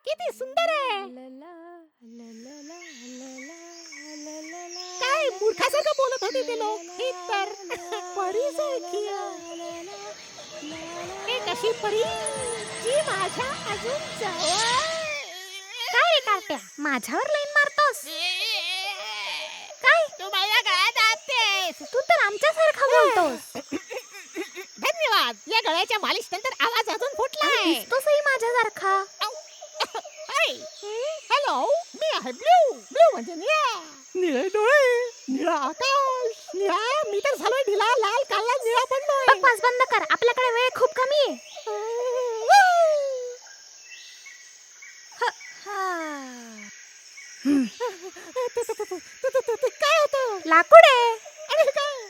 किती सुंदर आहे. काय मूर्खासारखं बोलत होते ते लोक. ही तर परीसारखी आहे. एक अशी परी जी माझ्या अजून जवळ. काय रे कार्ट्या, माझ्यावर लाईन मारतोस? काय तू माझ्या गळ्यात दाबतेस. तू तर आमच्यासारखा बोलतोस. धन्यवाद. या गळ्याच्या मालिश नंतर आवाज अजून फुटलाय. दिसतोसही माझ्यासारखा. हाय, हॅलो, मी आहे ब्ल्यू. ब्ल्यू म्हणजे निळा. निळे डोळे, निळा आकाश. निळा मी तर झालोय ढिला. लाल काला निळा पडलोय. बकवास बंद कर, आपल्याकडे वेळ खूप कमी आहे. काय होतं? लाकूड आहे, अरे काय?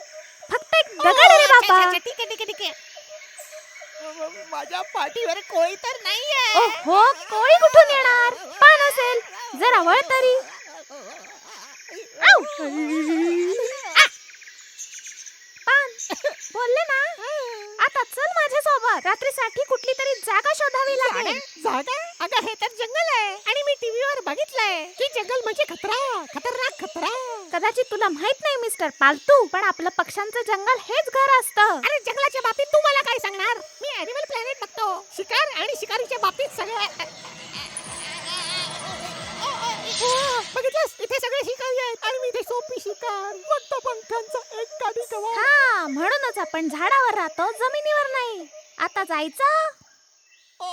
फक्त एक दगड रे बाबा. अच्छा, ठीक आहे ठीक आहे. माझ्या पाठीवर कोळी तर नाहीये. हो, कोळी कुठून येणार? पान असेल, जरा वळ तरी. आऊ! पान बोलले ना. आता चल माझ्यासोबत. रात्रीसाठी कुठली तरी जागा शोधावी लागेल. जागा? अगं हे तर जंगल आहे. आणि मी टीव्हीवर बघितलंय की जंगल म्हणजे खतरा, खतरनाक खतरा. कदाचित तुला माहित नाही मिस्टर पालतू, पण आपलं पक्ष्यांचं जंगल हेच घर असतं. अरे जंगलाच्या बाबतीत तू मला काय सांगणार? मी ॲनिमल प्लॅनेट बघतो. शिकार आणि शिकारीच्या बाबतीत सगळं बघितलंस, इथे सगळे शिकारी आहेत आणि मी इथे सोपी शिकार. फक्त पंखांचा एक गाडी कवा. हा, म्हणूनच आपण झाडावर राहतो, जमिनीवर नाही. आता जायचं. ओ